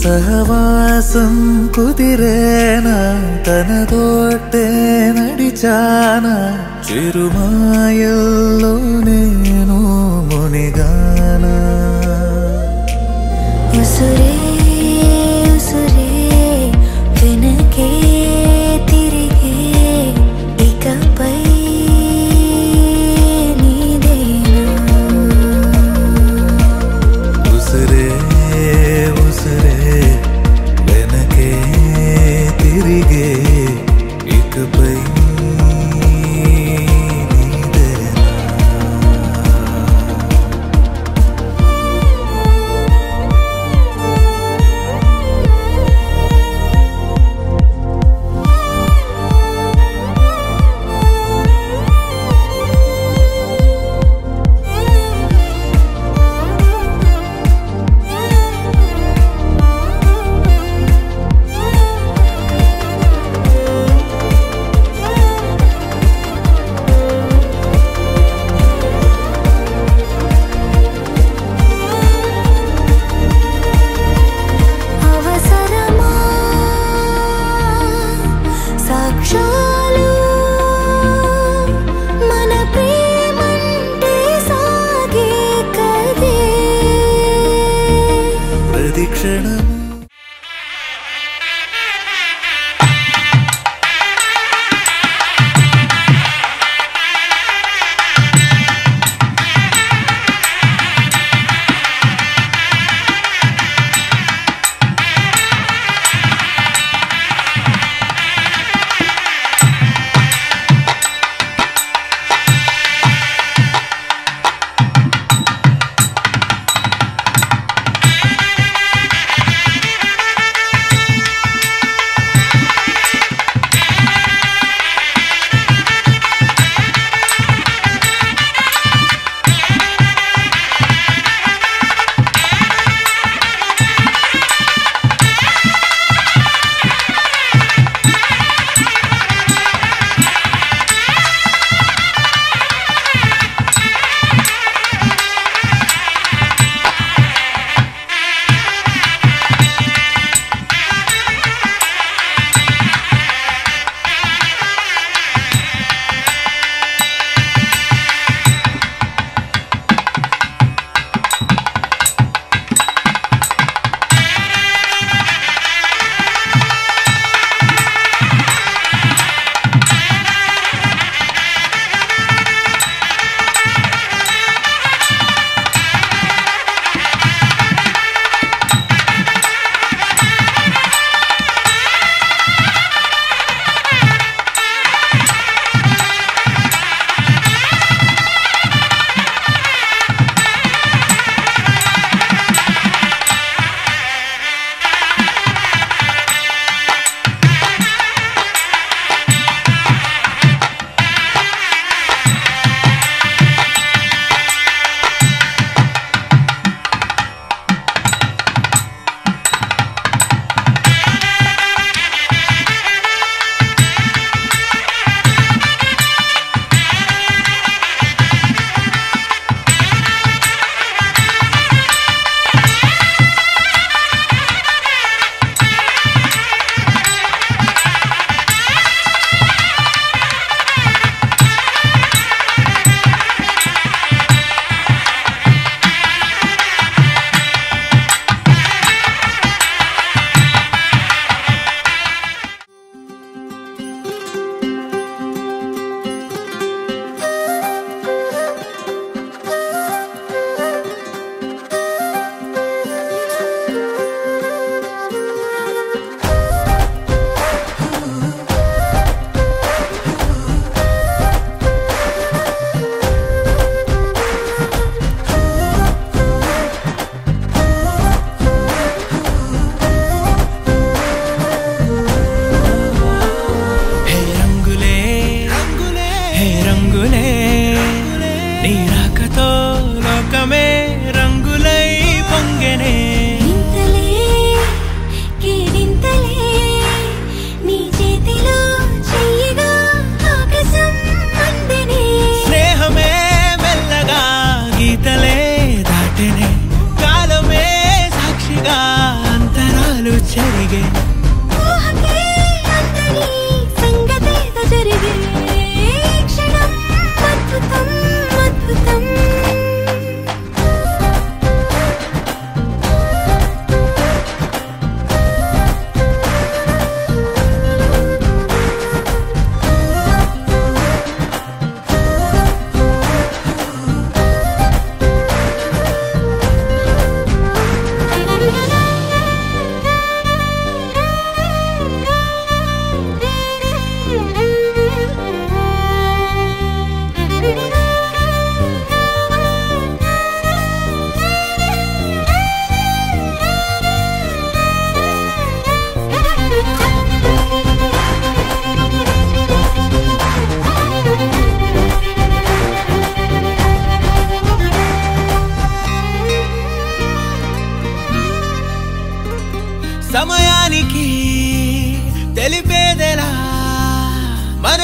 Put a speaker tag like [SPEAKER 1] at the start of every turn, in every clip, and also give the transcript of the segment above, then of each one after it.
[SPEAKER 1] సహవాసం కుదిరేనా తనతోటే నడిచానా చిరుమాయల్లో నేను మునిగానా
[SPEAKER 2] ఉసురే ఉసురే వెనకే తిరిగే ఇకపై నీదేనా
[SPEAKER 1] ఉసురే ఉసురే వెనకే తిరిగే ఇకపై నీదేనా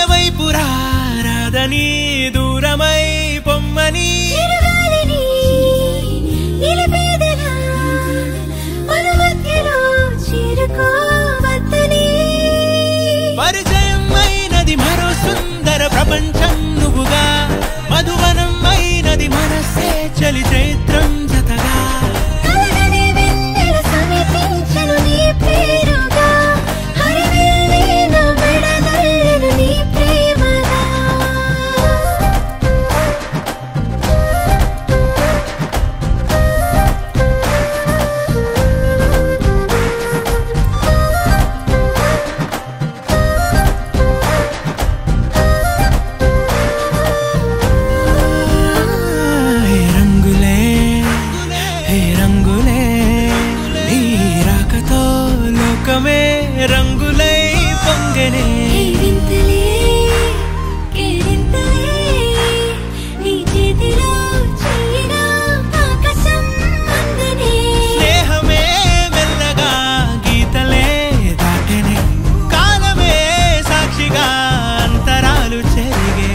[SPEAKER 1] వైపు రాదని దూరమై పొమ్మని పరిచయం అయినది మరో సుందర ప్రపంచం నువ్వుగా మధువనం అయినది మనసే చలి చైత్రం జతగా రంగులై పొంగనే స్నేహమే మెల్లగా గీతలే దాటనే కాలమే సాక్షిగా అంతరాలు చెరిగే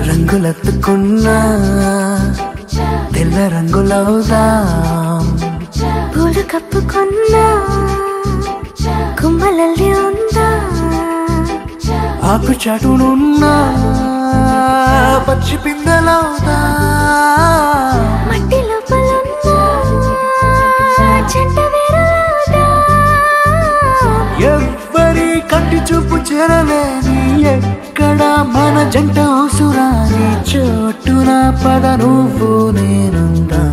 [SPEAKER 3] రంగులెత్తుకున్నా తెల్ల రంగులవుదాం,
[SPEAKER 2] పూలు కప్పుకున్నా కుమ్మలల్లి ఉందా,
[SPEAKER 3] ఆకు చాటునున్నా పచ్చి పిందెలవుదా,
[SPEAKER 2] మట్టి లోపలున్నా చెంట వేర
[SPEAKER 3] చేరలేని ఎక్కడ మన జంట ఉసురాని చోటున పద నువ్వు నేనుందాం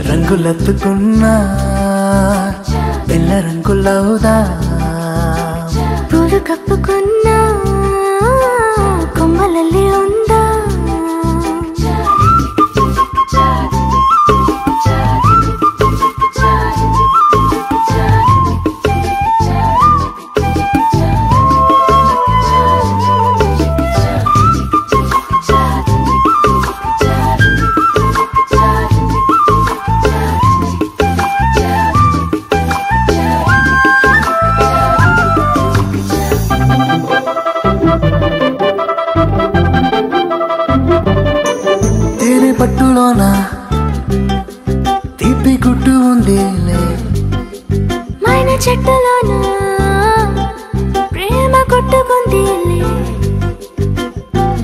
[SPEAKER 3] రంగులెత్తుకున్నా తెల్ల రంగులవుదా
[SPEAKER 2] పూలు కప్పుకున్నా కొమ్మలల్లి ఉందా
[SPEAKER 3] పట్టులోన తీపి గుట్టు ఉందిలే
[SPEAKER 2] మైన చెట్టులోన ప్రేమ కొట్టుకుందిలే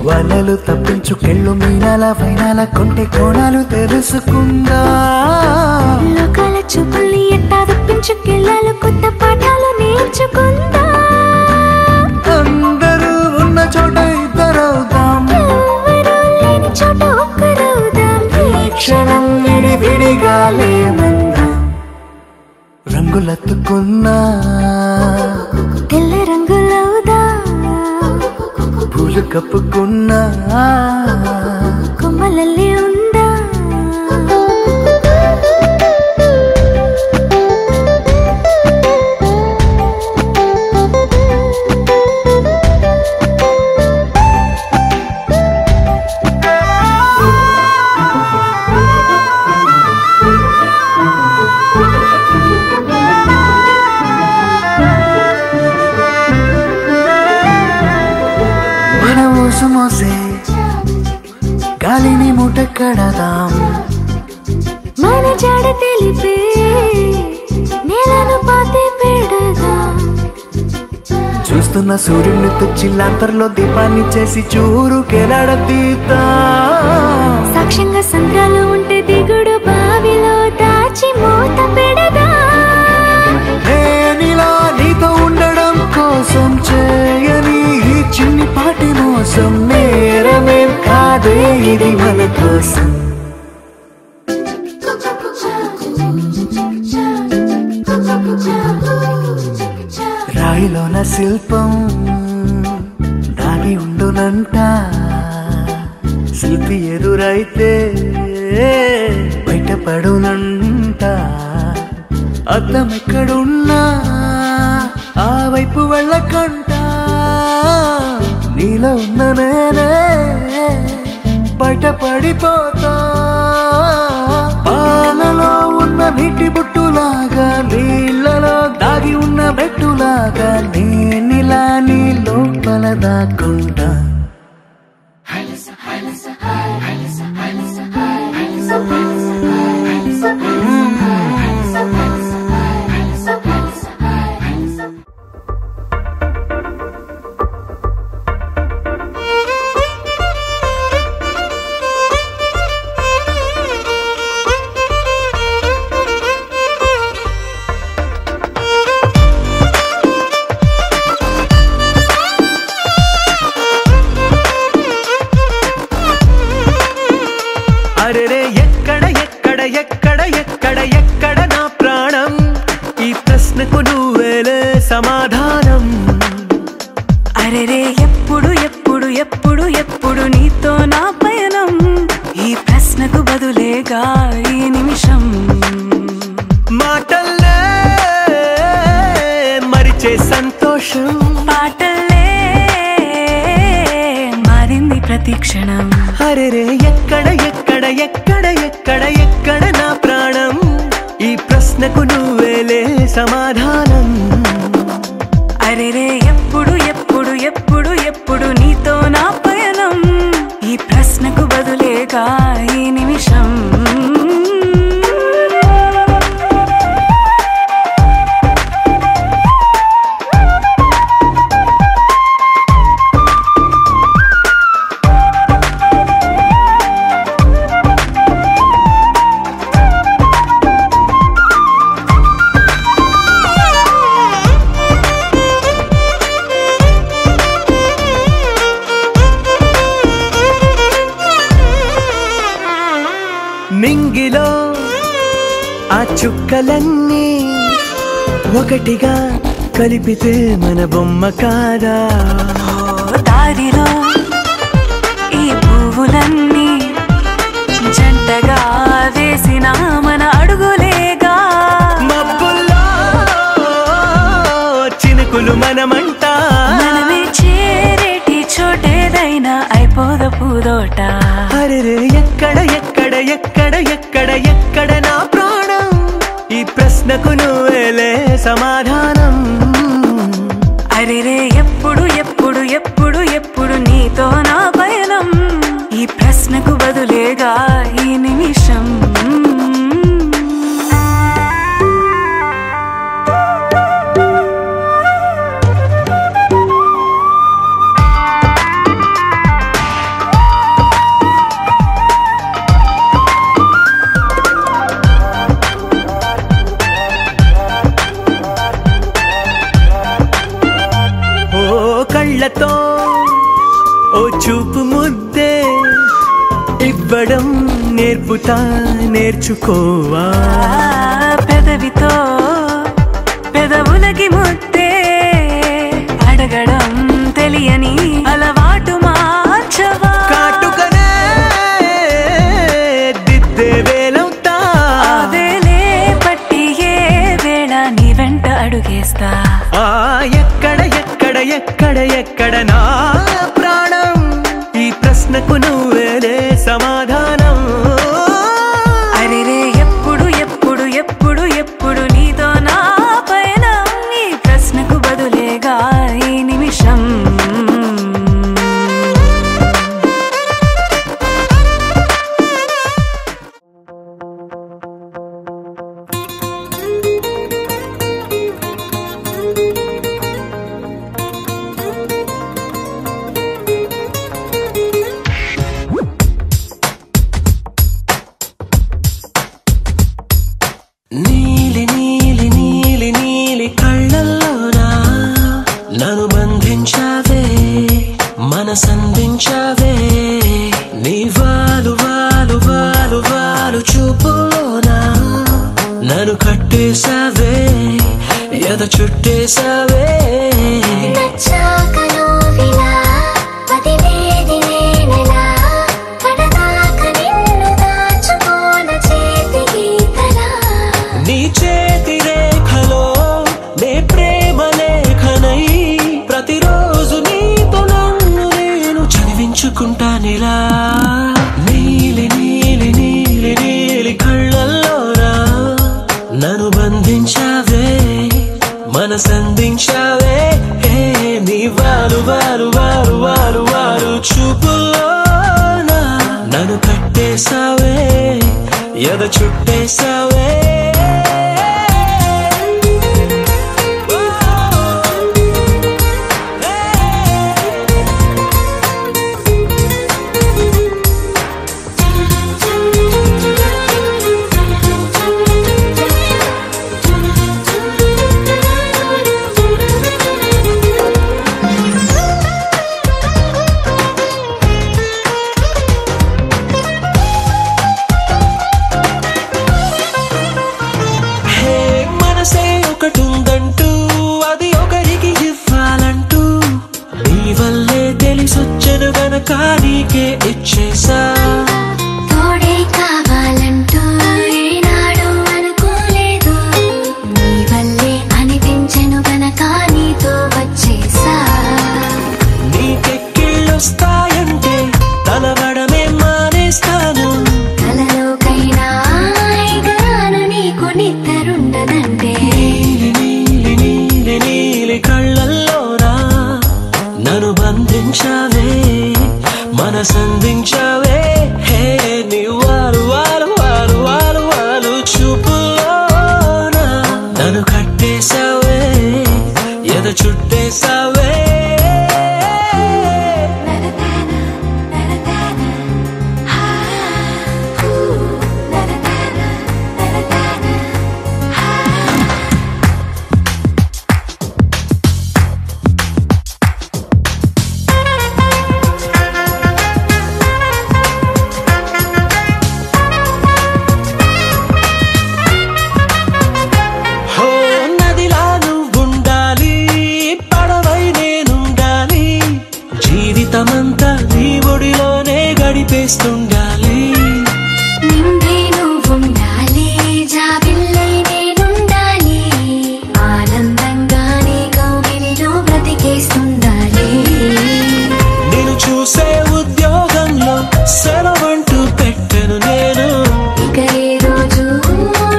[SPEAKER 3] వలలు తప్పించుకెళ్ళు మీనాల వైనాల కొంటె కోణాలు తెలుసుకుందా
[SPEAKER 2] లోకాల చూపుల్ని ఎట్టా తప్పించుకెళ్ళాలి కొత్త పాఠాలు నేర్చుకుందా
[SPEAKER 3] అందరూ ఉన్న చోట ఇద్దరవుదాం
[SPEAKER 2] ఎవరూ లేని చోట ఒక్కరవుదాం
[SPEAKER 3] క్షణం విడివిడిగా లేమందాం రంగులెత్తుకున్నా
[SPEAKER 2] తెల్ల రంగులవుదా
[SPEAKER 3] పూలు కప్పుకున్నా
[SPEAKER 2] కొమ్మలల్లి ఉందా
[SPEAKER 3] మోసే గాలిని మూట కడదాం
[SPEAKER 2] మన జాడ తెలిపే నేలను పాతి పెడదాం
[SPEAKER 3] చూస్తున్న సూర్యుని తుచ్చిల్లాంతర్లో దీపాన్ని చేసి చూరు కెలాడదీతా
[SPEAKER 2] సాక్ష్యంగా సంద్రాలు ఉంటే దిగుడు బావిలో దాచి మూత పెడదా
[SPEAKER 3] నేనిలా నీతో ఉండడం కోసం చేయని ఈ చిన్ని పాటి మోసం నేరమేం కాదే ఇది మన కోసం రాయిలోన శిల్పం దాని ఉండునంట శిల్పి ఎదురైతే బయటపడునంట అద్దం ఎక్కడున్నా ఆ వైపు వెళ్ళకంట నీలో ఉన్న నేనే బయటపడిపోతా పాలలో ఉన్న నీటి బుట్టులాగా నీళ్ళలో దాగి ఉన్న బెట్టులాగా నేనిలా నీ లోపల దాక్కుంటా
[SPEAKER 1] అరెరే ఎక్కడ ఎక్కడ ఎక్కడ ఎక్కడ ఎక్కడ నా ప్రాణం ఈ ప్రశ్నకు నువ్వేలే సమాధానం
[SPEAKER 4] అరెరే ఎప్పుడు ఎప్పుడు ఎప్పుడు ఎప్పుడు నీతో నా పయనం ఈ ప్రశ్నకు బదులేగా ఈ నిమిషం
[SPEAKER 1] మాటల్లే మరిచే సంతోషం
[SPEAKER 4] పాటలే మారింది ప్రతి క్షణం
[SPEAKER 1] అరెరే ఎక్కడ ఎక్కడ ఎక్కడ ఎక్కడ ఎక్కడ నా ప్రాణం ఈ ప్రశ్నకు నువ్వేలే సమాధానం
[SPEAKER 4] అరెరే ఎప్పుడు ఎప్పుడు ఎప్పుడు ఎప్పుడు నీతో నా పయనం ఈ ప్రశ్నకు బదులేగా ఈ నిమిషం
[SPEAKER 1] నింగిలో ఆ చుక్కలన్నీ ఒకటిగా కలిపితే మన బొమ్మ కాదా
[SPEAKER 4] దారిలో ఈ పువ్వులన్నీ జంటగా వేసిన మన అడుగులేగా
[SPEAKER 1] మబ్బుల్లో చినుకులు మనమంట
[SPEAKER 4] మనమే చేరేటి చోటేదైనా అయిపోద పూదోట
[SPEAKER 1] అరే ఎక్కడ ఎక్కడ ఎక్కడ ఎక్కడ ఎక్కడ నా ప్రాణం ఈ ప్రశ్నకు నువ్వేలే సమాధానం
[SPEAKER 4] అరెరే ఎప్పుడు ఎప్పుడు ఎప్పుడు ఎప్పుడు నీతో నా పయనం ఈ ప్రశ్నకు బదులేగా ఈ నిమిషం
[SPEAKER 1] కళ్ళతో ఓ చూపు ముద్దే ఇవ్వడం నేర్పుతా నేర్చుకోవా
[SPEAKER 4] పెదవితో పెదవులకి ముద్దే అడగడం తెలియని అలవాటు మార్చవా
[SPEAKER 1] కాటుకనే దిద్దే వేలవుతా
[SPEAKER 4] వేలే పట్టి ఏ వేళ నీ వెంట అడుగేస్తా
[SPEAKER 1] ఎక్కడ ఎక్కడ ఎక్కడ ఎక్కడ నా ప్రాణం ఈ ప్రశ్నకు నువ్వేలే సమాధానం
[SPEAKER 4] అరెరే ఎప్పుడు ఎప్పుడు ఎప్పుడు ఎప్పుడు నీతో నా పైన ఈ ప్రశ్నకు బదులేగా ఈ నిమిషం
[SPEAKER 3] నీలి నీలి నీలి నీలి కళ్ళల్లోనా నన్ను బంధించావే మనసందించావే నీ వాలు వాలు వాలు వాలు చూపులోనా నన్ను కట్టేశావే ఎద చుట్టేశావే నీ చేతి రేఖలో నే ప్రేమ లేఖనై ప్రతిరోజు నీతో నన్ను నేను చదివించుకుంటానిలా నీలి నీలి నీలి నీలి కళ్ళల్లోనా నన్ను బంధించావే మనసందించావే నీ వారు వారు వారు వారు వారు చూపులోనా నన్ను కట్టేశావే ఎద చుట్టేశావే ఒకటుందంటూ అది ఒకరికి ఇవ్వాలంటూ నీ వల్లే తెలిసొచ్చను గనక నీకే ఇచ్చేసా
[SPEAKER 2] తోడే కావాలంటూ ఏనాడు అనుకోలేదు నీ వల్లే అనిపించెను గనక నీతో వచ్చేసా
[SPEAKER 3] నీకెక్కిళ్ళొస్తాయంటే తలవడమే మానేస్తాను
[SPEAKER 2] కలలోకైనా ఎగరాను నీకు నిద్రుండదంటే
[SPEAKER 3] కళ్ళల్లోనా నన్ను బంధించావే మనసందించావే నీ వారు వారు వారు వారు వారు చూపులోనా నన్ను కట్టేశావే ఎద చుట్టేశావే
[SPEAKER 1] ముడిపేస్తుండాలి.
[SPEAKER 2] నిండే నువ్వుండాలి, జాబిల్లై నేనుండాలి, ఆనందంగా నీ కౌగిలిలో బ్రతికేస్తుండాలి.
[SPEAKER 1] నేను చూసే ఉద్యోగంలో సెలవంటూ పెట్టను నేను.
[SPEAKER 2] ఇక ఏ రోజు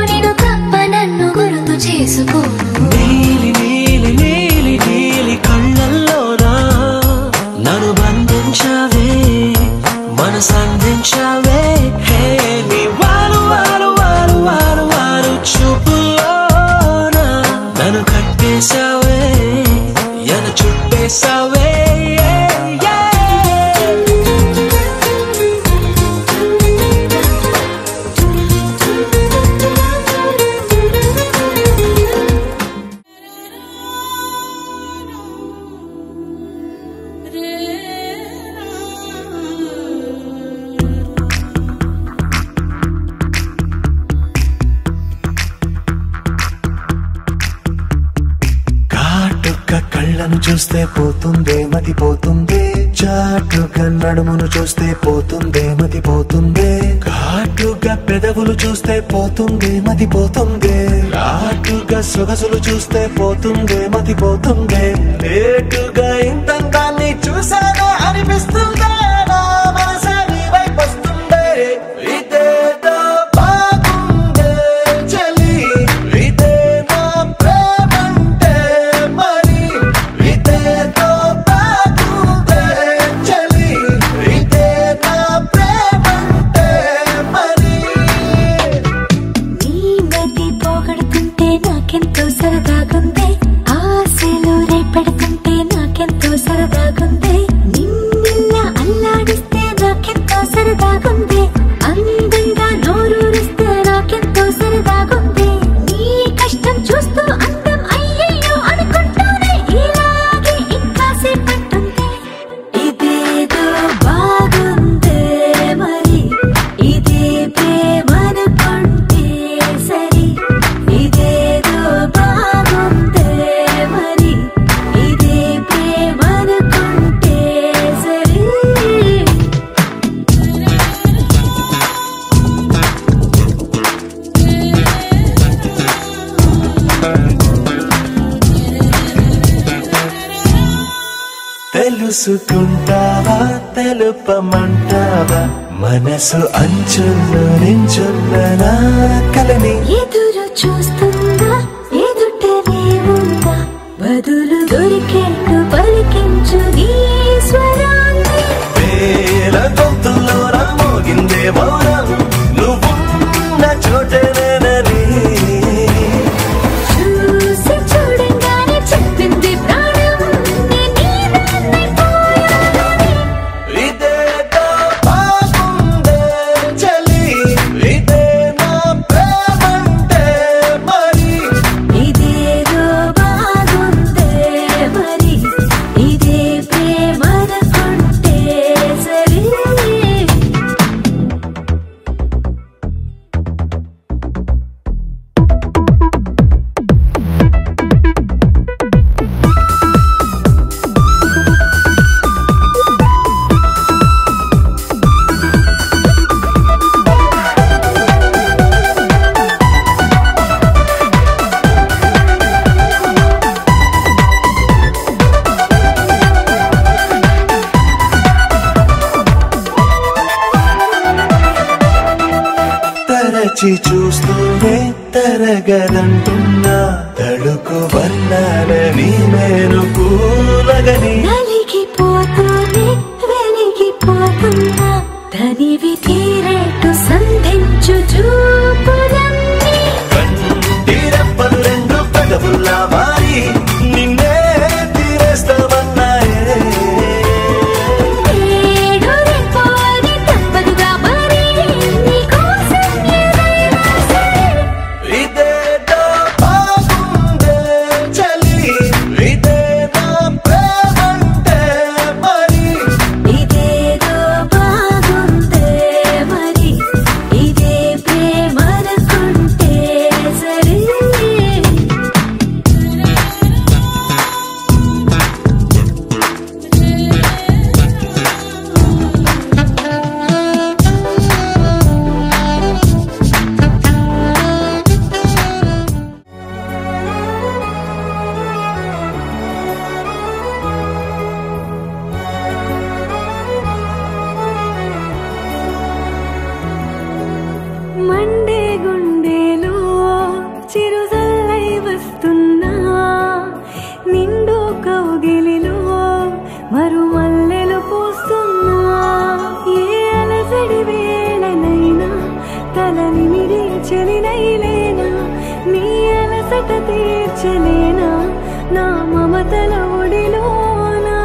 [SPEAKER 2] నేను తప్ప నన్ను గుర్తు చేసుకోను.
[SPEAKER 1] నీలి నీలి నీలి నీలి కళ్ళల్లోనా నన్ను బంధించావే, మనసందించావే. హే నీ వారు వారు వారు వారు వారు చూపుల్లోనా నన్ను కట్టేశావే, ఎన చుట్టేశావే.
[SPEAKER 3] కళ్ళను చూస్తే పోతుందే మతి పోతుందే, చాటుగా నడుమును చూస్తే పోతుందే మతి పోతుందే, ఘాటుగా పెదవులు చూస్తే పోతుందే మతి పోతుందే, ఘాటుగా సొగసులు చూస్తే పోతుందే మతి పోతుందే, లేటుగా ఇంతంతాన్ని చూసానే అనిపిస్తుందే, నా మనసే నీ వైపు వస్తుందే. ఇదేదో బాగుందే చలి, ఇదే నా ప్రేమంటే మరి, ఇదేదో బాగుందే చలి, ఇదే నా ప్రేమంటే మరి.
[SPEAKER 2] నీ మతి పోగొడుతుంటే నాకెంతో సరదాగుంది, ఆశలు రేపెడుతుంటే నాకెంతో సరదాగుంది, నిన్నెల్లా అల్లాడిస్తే నాకెంతో సరదాగుంది, అందంగా నోరూరిస్తే నాకెంతో సరదాగుంది, నీ కష్టం చూస్తూ అందం అయ్యయ్యో అనుకుంటూనే ఇలాగే ఇంకాసేపట్టుంది. ఇదేదో బాగుందే మరి, ఇదే ప్రేమనుకుంటే సరి, ఇదేదో బాగుందే మరి, ఇదే ప్రేమనుకుంటే సరి.
[SPEAKER 3] తెలుసుకుంటావా తెలుపమంటావా, మనసు అంచుల్లో నించున్న నా కలని.
[SPEAKER 2] ఎదురు చూస్తుందా ఎదుటనే ఉందా, బదులు దొరికేట్టు పలికించు నీ స్వరాన్ని.
[SPEAKER 3] వేల గొంతుల్లో మోగిందే మౌనం, నువ్వున్న చోటనేనని.
[SPEAKER 2] చూసి చూడంగానే చెప్పింది ప్రాణం, నేను నీదాన్నైపోయానని.
[SPEAKER 3] ఇదేదో బాగుందే చలి, ఇదే నా ప్రేమంటే మరి,
[SPEAKER 2] ఇదేదో బాగుందే మరి, ఇదే ప్రేమనుకుంటే సరి.
[SPEAKER 3] తరచి చూస్తూనే తరగదంటున్నా, తడుకు వర్ణాలని నేను పూలగని.
[SPEAKER 2] నలిగిపోతూనే వెలిగిపోతున్నా, తనివి తీరేట్టు సంధించు చూపులన్నీ.
[SPEAKER 3] కంటి రెప్పలు రెండు పెదవుల్లా మారి నిన్నే తీరేస్తామన్నాయే.
[SPEAKER 2] ఏడు రెప్పోని తప్పదుగా మరి, నీకోసం ఏదైనా సరే.
[SPEAKER 3] ఇదేదో బాగుందే చలి, ఇదే నా ప్రేమంటే మరి,
[SPEAKER 2] ఇదేదో బాగుందే మరి, ఇదే ప్రేమ
[SPEAKER 4] రెక్కలని మిరి చెలినైలేనా నీ అలసట తీర్చలేనా నా మమతల ఒడిలోనా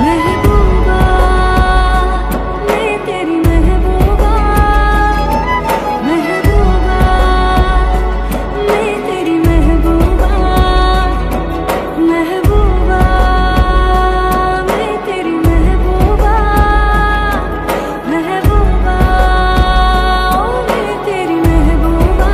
[SPEAKER 4] మెహబూబా మే తెరీ మెహబూబా మెహబూబా మే తెరీ మెహబూబా మెహబూబా మే తెరీ మెహబూబా మెహబూబా మే తెరీ మెహబూబా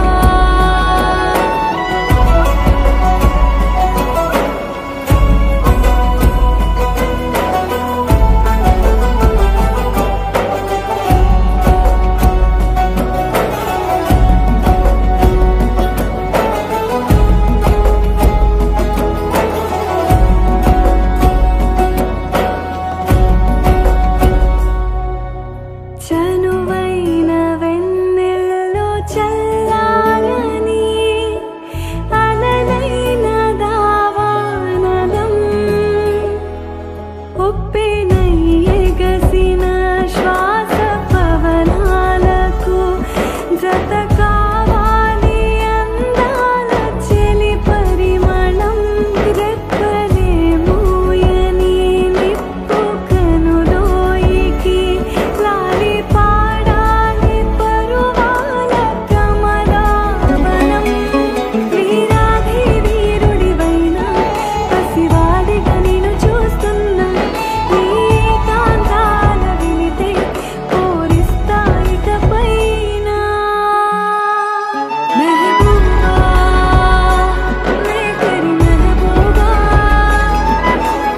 [SPEAKER 4] చనువైన వెన్నెల్లో చల్లాలని అలలైన దావానలం ఉప్పెనై ఎగసిన శ్వాస పవనాలకు జత కావాలి అందాల చెలి పరిమళం రెక్కలే మూయని నిప్పు కనులోయికి లాలి పాడాలి పరువాల కమలావనం వీరాధి వీరుడివైన పసివాడిగా నిన్ను చూస్తున్నా నీ కాంతాల వినితే పూరిస్తా ఇకపైన మెహబూబా మే తెరీ మెహబూబా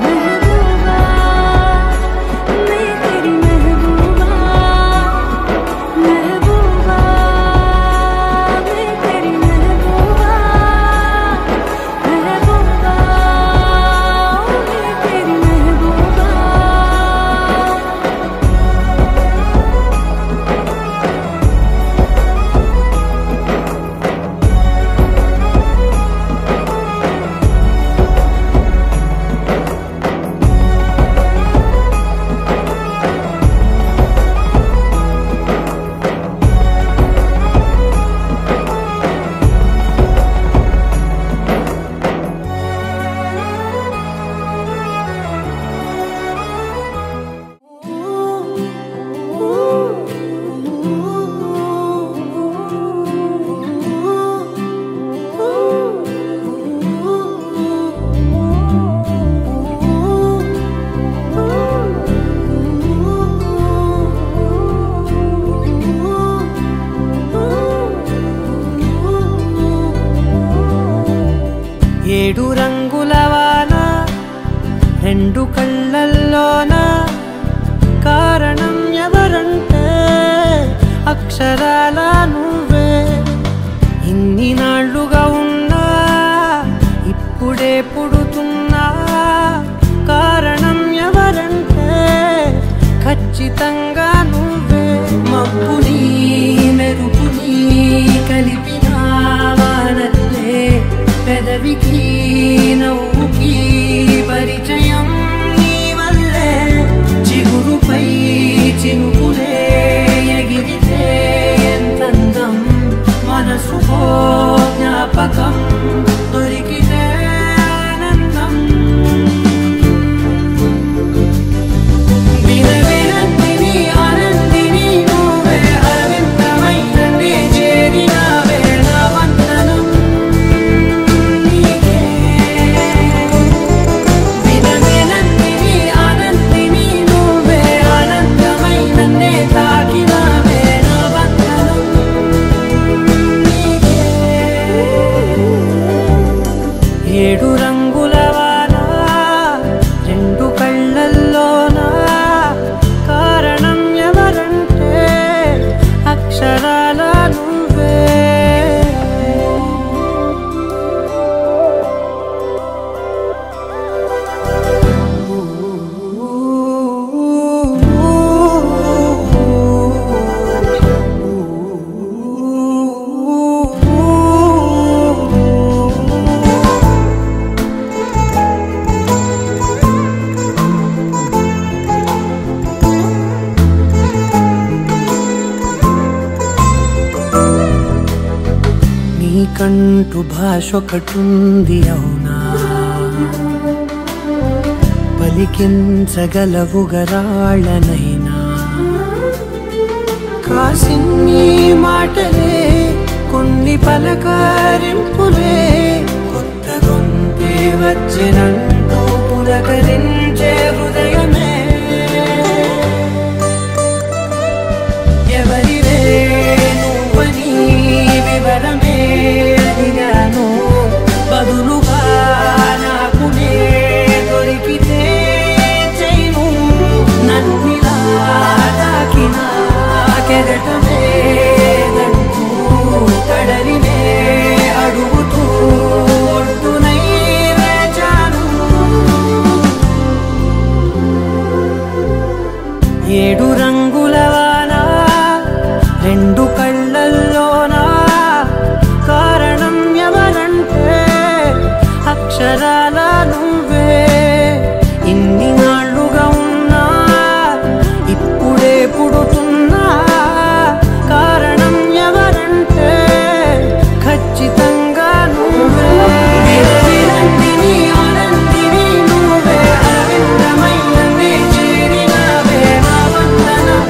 [SPEAKER 4] మెహబూబా మే తెరీ మెహబూబా మెహబూబా మే తెరీ మెహబూబా మెహబూబా మే తెరీ మెహబూబా
[SPEAKER 1] ఏడు రంగుల వాన రెండు కళ్ళల్లోన కారణం ఎవరంటే అక్షరాల నువ్వే ఇన్ని నాళ్ళుగా ఉన్నా ఇప్పుడే పుడుతున్నా కారణం ఎవరంటే ఖచ్చితంగా నువ్వే మబ్బుని మెరుపుని కలిపిన వానల్లే పెదవికి నవ్వుకి పరిచయం నీ వల్లే చిగురుపై చినుకులే ఎగిరితే ఎంతందం మనసుకో జ్ఞాపకం నీకంటూ భాష ఒకటుంది అవునా పలికించగలవుగరాళ్ళనైనా కాసిన్ని మాటలే కొన్ని పలకరింపులే కొత్త గొంతే వచ్చినంటూ పులకరించే హృదయమే ఎవరివే నువ్వని వివరమే అడిగాను బదులుగా నాకునే దొరికితే చేయను నన్నిలా తాకినా కెరటమే దంటూ కడలినే అడుగుతూ ఒడ్డునై వేచాను ఏడు రంగుల వాన రెండు కళ్ళల్లోనా కారణం ఎవరంటే అక్షరాల నువ్వే ఇన్ని నాళ్ళుగా ఉన్నా ఇప్పుడే పుడుతున్నా కారణం ఎవరంటే ఖచ్చితంగా నువ్వే విరవిరందిని ఆనందిని నువ్వే అరవిందమయ్యనే చేరినావే నా వందనం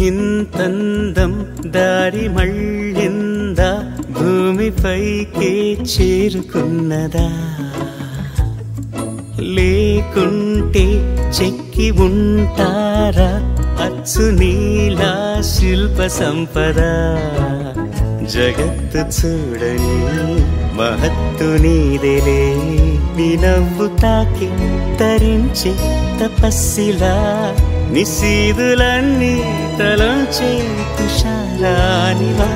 [SPEAKER 1] ఇంతందం దారి మళ్ళిందా భూమిపైకే చేరుకున్నదా లేకుంటే చెక్కి ఉంటారా అచ్చు నీలా శిల్ప సంపద జగత్తు చూడని మహత్తు నీదేలే నీ నవ్వు తాకి తరించే తపస్సిలా నిశీదులన్నీ తలంచే తుషారానివా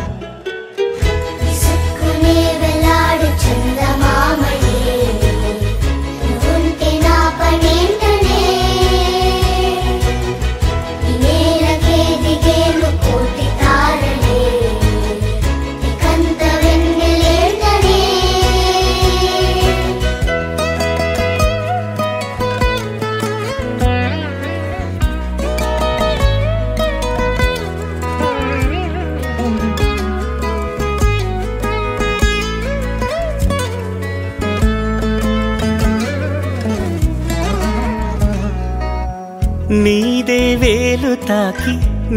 [SPEAKER 1] నీదే వేలు తాకి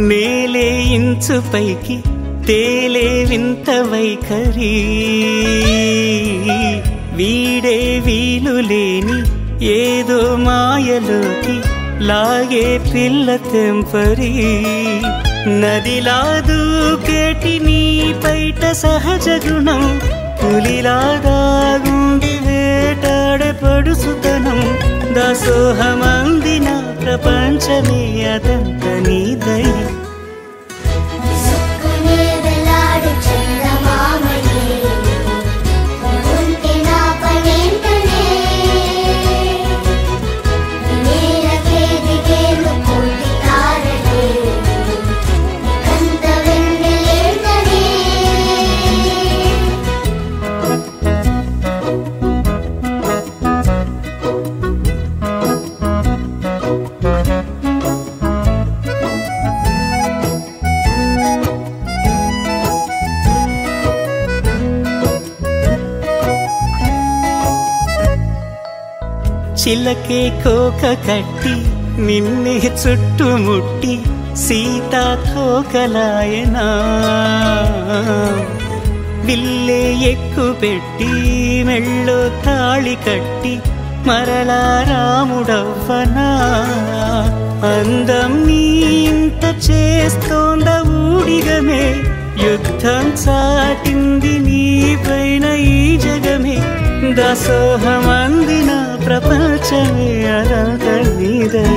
[SPEAKER 1] నేలే ఇంచు పైకి తేలే వింత వైఖరి వీడే వీలు లేని ఏదో మాయలోకి లాగే పిల్ల తెంపరి నదిలా దూకేటి నీ పైట సహజ గుణం పులిలాదాగుండి వేటాడే పడుసుతనం దాసోహమందిన ప్రపంచమే అదంత నీదై చిలకే కోక కట్టి నిన్నే చుట్టుముట్టి సీతాకోకలాయనా విల్లే ఎక్కు పెట్టి మెళ్ళో తాళి కట్టి మరలా రాముడవ్వనా అందం నీ ఇంత చేస్తోంద ఊడిగమే యుద్ధం చాటింది నీ పైన ఈ జగమే దాసోహమందిన ప్రపంచమే అదంత నీదై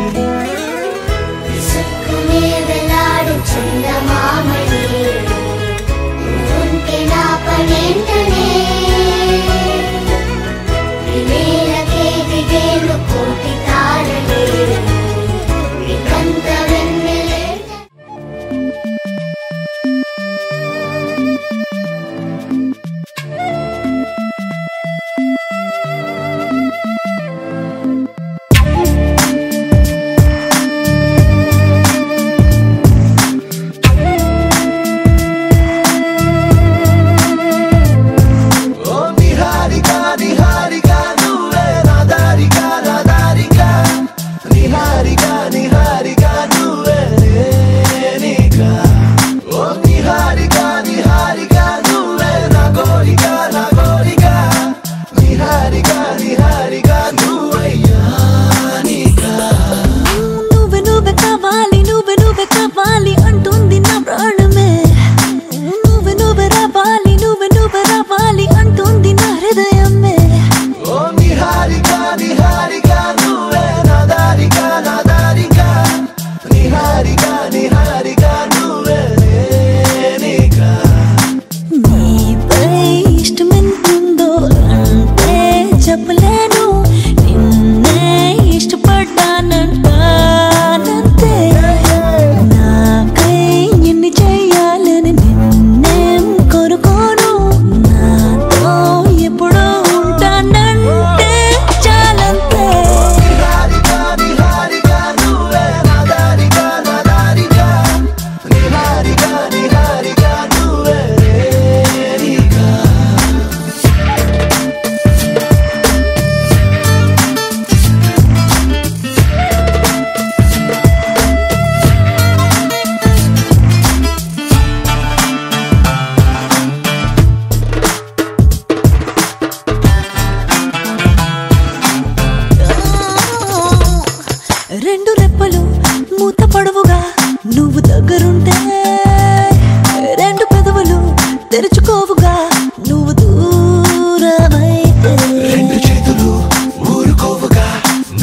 [SPEAKER 4] రెప్పలు మూత పడవుగా నువ్వు దగ్గరుంటే, రెండు పెదవులు తెరుచుకోవుగా నువ్వు దూరమైతే,
[SPEAKER 3] రెండు చేతులు ఊరుకోవుగా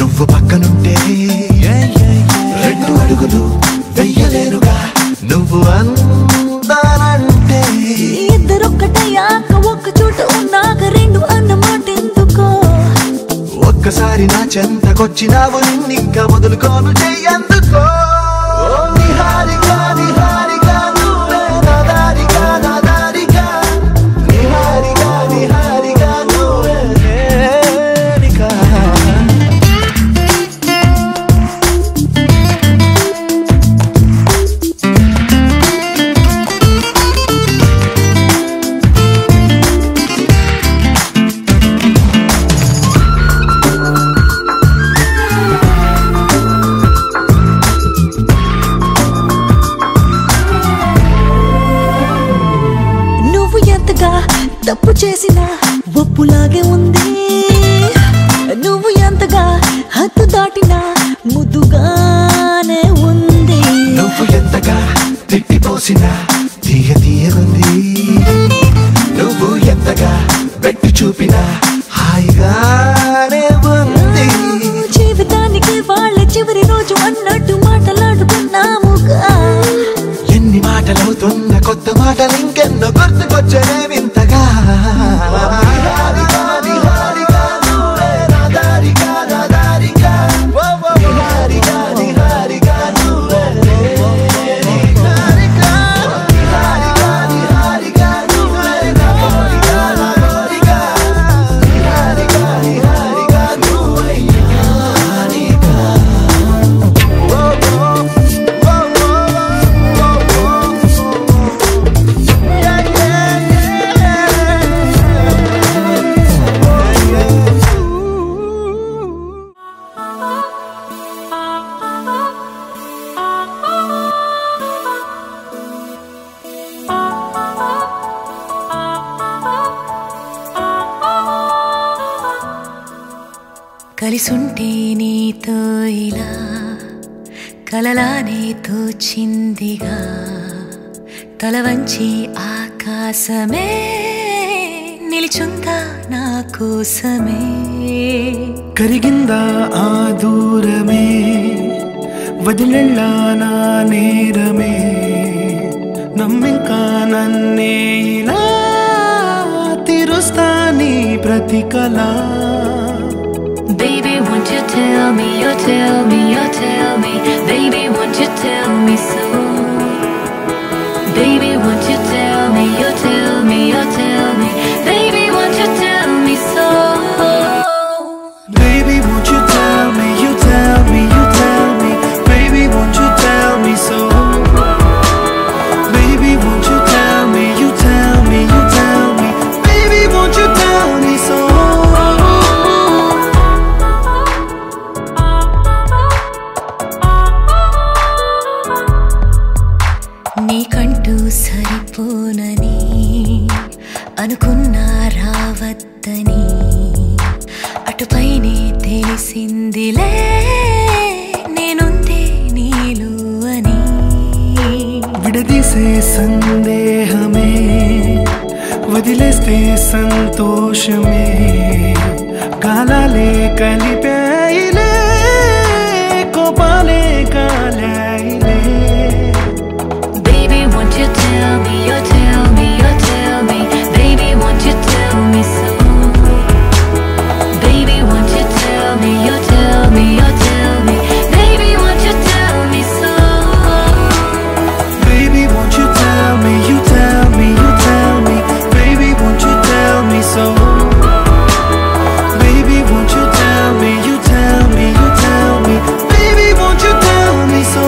[SPEAKER 3] నువ్వు పక్కనుంటే, రెండు అడుగులు వెయ్యలేనుగా నువ్వు అందానంటే.
[SPEAKER 4] ఇద్దరొక్కటయ్యాక ఒక్క చోట ఉన్నాక రెండు అన్నమాట ఎందుకో,
[SPEAKER 3] ఒక్కసారి నా చెంతకొచ్చినావు నిన్నిక్క వదులుకోను చెయ్యందుకో. నిహారిగా నిహారిగా నువ్వే నా దారిగా నా దారిగా, నిహారిగా నిహారిగా నువ్వే నేనిగా.
[SPEAKER 4] తప్పు చేసిన ఒప్పులాగే ఉంది, నువ్వు ఎంతగా హద్దు దాటినా ముద్దుగానే ఉంది.
[SPEAKER 3] నువ్వు ఎంతగా తిట్టిపోసినా తీయ తీయగుంది, నువ్వు ఎంతగా పెట్టి చూపినా హాయిగానే ఉంది.
[SPEAKER 4] జీవితానికి వాళ్ళ చివరి రోజు అన్నట్టు మాటలాడుకున్నాముగా,
[SPEAKER 3] ఎన్ని మాటలవుతున్న కొత్త మాటలు ఇంకెన్నో గుర్తుకొచ్చనే వింతగా.
[SPEAKER 4] కలిసుంటే నీతో ఇలా కలలానే తోచిందిగా, తల వంచి ఆకాశమే నిలిచుందా నా కోసమే.
[SPEAKER 1] కరిగిందా ఆ దూరమే వదిలెళ్ళా నా నేరమే, నమ్మింకా నన్నే ఇలా తీరుస్తా నీ ప్రతి కళ.
[SPEAKER 2] Baby, won't you tell me, you tell me, you tell me. Baby, won't you tell me so? Baby, won't you tell me, you tell me, you tell me. Baby, won't you tell me so?
[SPEAKER 1] Baby, won't you tell me, you tell me, you tell me. Baby, won't you tell me so? Baby, won't you tell me, you tell me, you tell me. Baby, won't you tell me so?
[SPEAKER 4] నీకంటూ సరిపోనని అనుకున్నా రావద్దని, అటుపైనే తెలిసిందిలే నేనుందే నీలు అని.
[SPEAKER 1] విడదీసే సందేహమే వదిలేస్తే సంతోషమే, కాలాలే కలిపాయిలే కోపాలే కాలాయిలే.
[SPEAKER 2] Baby, won't you tell me, you tell me, you tell me. Baby, won't you tell me so? Baby, won't you tell me, you tell me, you tell me. Baby, won't you tell me so?
[SPEAKER 1] Baby, won't you tell me, you tell me, you tell me. Baby, won't you tell me so? Baby, won't you tell me, you tell me, you tell me. Baby, won't you tell me so?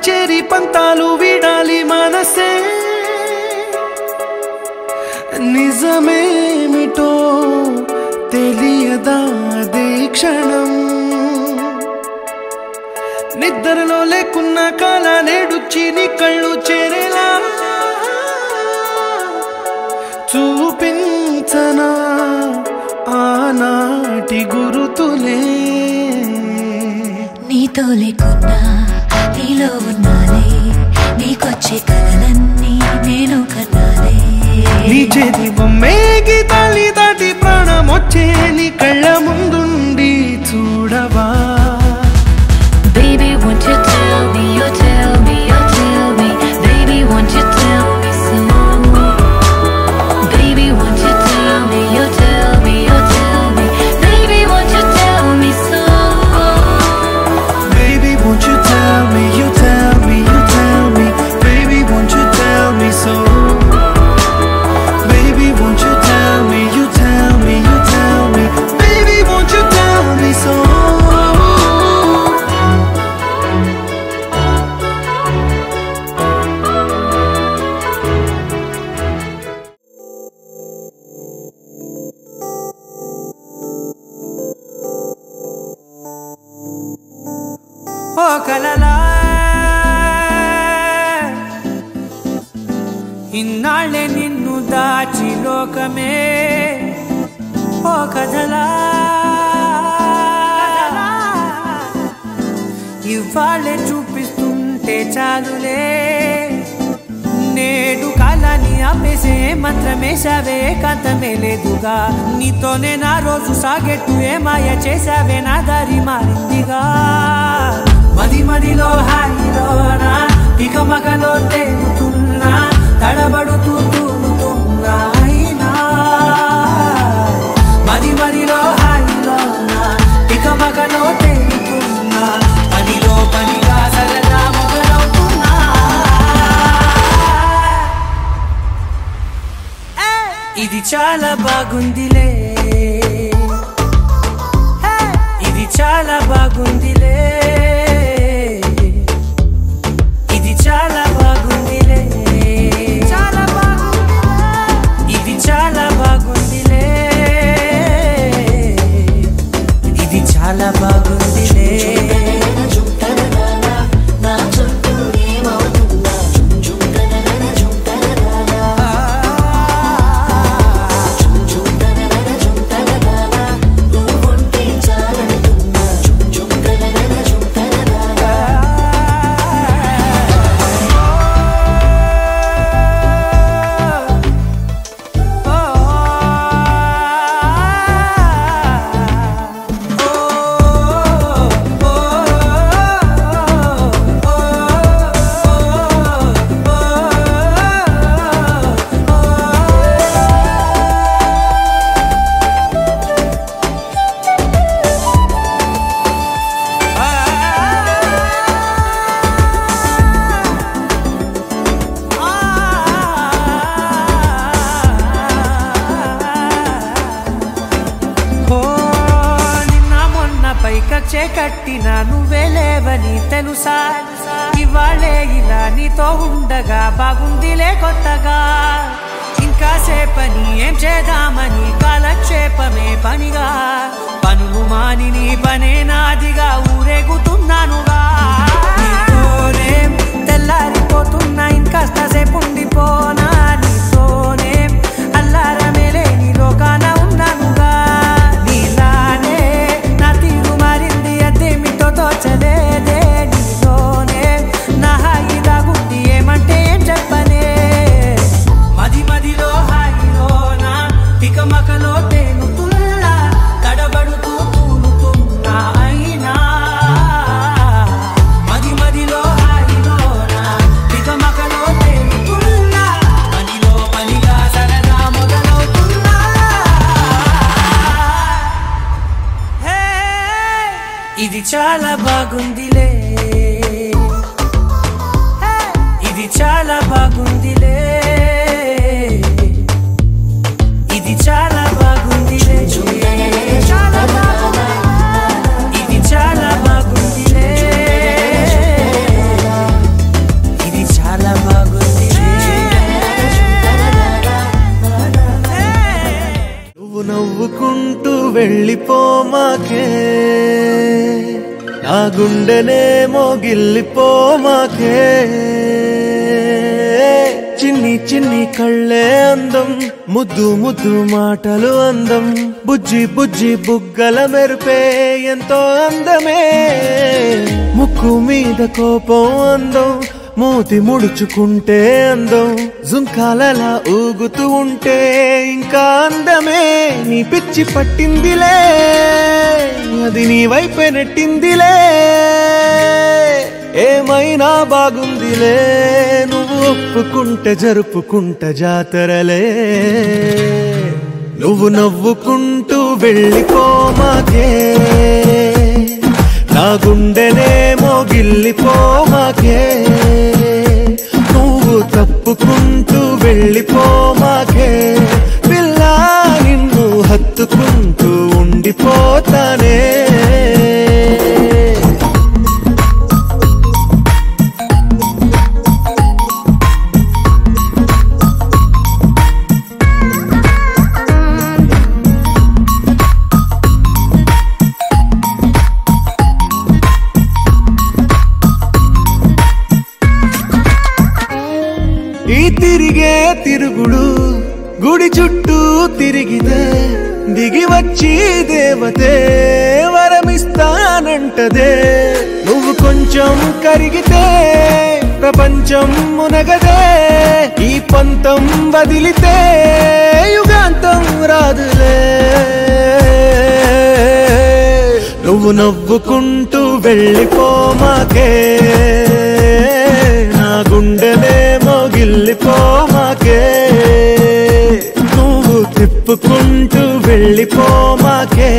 [SPEAKER 1] చేరి పంతాలు వీడాలి మనసే నిజమేమిటో తెలియదా అదే క్షణం నిద్రలో లేకున్న కాల నేడుచ్చి నీ కళ్ళు చేరేలా చూపించనా ఆనాటి గురుతులే
[SPEAKER 2] నీతో లేకున్నా నీలో ఉన్నానే నీకొచ్చే కలలన్నీ నేను కన్నానే
[SPEAKER 1] నీ చేతి బొమ్మే గీతాలి దాటి ప్రాణం వచ్చే నీ కళ్ళ ముందుండి చూడవా
[SPEAKER 2] Baby, won't you tell me, you tell me, you tell me Baby, won't you tell me so Baby, won't you tell me, you tell me, you tell me Baby, won't you tell me so
[SPEAKER 1] Baby, won't you tell me, you tell me, you tell me Baby, won't you tell me so Baby, won't you tell me, you tell me, you tell me Baby, won't you tell me so ఓ కలలా ఇన్నాళ్ళే నిన్ను దాచి లోకమే ఓ కథలా ఇవాళ్ళే చూపిస్తుంటే చాలులే నేడు కాలాన్ని ఆపేసే మంత్రమేశావే కాంతమే లేదుగా నీతోనే నా రోజు సాగెట్టు ఏ మాయ చేశావే నా దారి మారిందిగా మది మదిలో హాయిలోనా ఇక మగలో తేలుతున్నా తడబడుతూ తూలుతున్నా అయినా మది మదిలో హాయిలోనా ఇక మగలో తేలుతున్నా పనిలో పనిగా సరదా మొదలవుతున్నా ఇది చాలా బాగుందిలే ఇది చాలా బాగుందిలే ఇది చాలా బాగుందిలే చాలా బాగుందిలే ఇది చాలా బాగుందిలే ఇది చాలా బాగుందిలే కట్టినా నువ్వే లేవని తెలుసా ఇవాళే ఇలా నీతో ఉండగా బాగుందిలే కొత్తగా ఇంకా సేపని ఏం చేద్దామని కాలక్షేపమే పనిగా పనులు మాని నీ పనే నాదిగా ఊరేగుతున్నానుగా నీతోనే తెల్లారిపోతున్నా ఇంకాస్త సేపు ఉండిపోనా నీతోనే అల్లారమే లేని లోకాన ఉన్నానుగా నీలానే నా తీరు మారింది అదేమిటో తోచలేదే నీతోనే నా హాయి దాగుంది ఏమంటే ఏం చెప్పనే మది మదిలో హాయిలోనా తికమకలో తేలుతున్నా తడబడుతూ తూలుతున్నా అయినా మది మదిలో హాయిలోనా తికమకలో తేలుతున్నా పనిలో పనిగా సరదా మొదలవుతున్నా ఇది చాలా బాగుందిలే ఇది చాలా బాగుందిలే ఇది చాలా బాగుందిలే చాలా బాగుందిలే ఇది చాలా బాగుందిలే
[SPEAKER 3] వెళ్ళిపోమాకే నా గుండెనేమో గిల్లిపోమాకే చిన్ని చిన్ని కళ్ళే అందం ముద్దు ముద్దు మాటలు అందం బుజ్జి బుజ్జి బుగ్గల మెరుపే ఎంతో అందమే ముక్కు మీద కోపం అందం మూతి ముడుచుకుంటే అందం జుంకాలలా ఊగుతూ ఉంటే ఇంకా అందమే నీ పిచ్చి పట్టిందిలే అది నీ వైపే నెట్టిందిలే ఏమైనా బాగుందిలే నువ్వు ఒప్పుకుంటే జరుపుకుంటే జాతరలే నువ్వు నవ్వుకుంటూ వెళ్ళిపోమాకే నా గుండెనేమో గిల్లిపోమాకే నువ్వు తప్పుకుంటూ వెళ్ళిపోమాకే పిల్ల నిన్ను హత్తుకుంటూ ఉండిపోతానే ఈ తిరిగే తిరుగుడు గుడి చుట్టూ తిరిగితే దిగి వచ్చి దేవతే వరమిస్తానంటదే నువ్వు కొంచెం కరిగితే ప్రపంచం మునగదే ఈ పంతం వదిలితే యుగాంతం రాదులే నువ్వు నవ్వుకుంటూ వెళ్ళిపోమాకే నా గుండెనేమో గిల్లిపోమాకే నువ్వు తిప్పుకుంటూ వెళ్ళిపోమాకే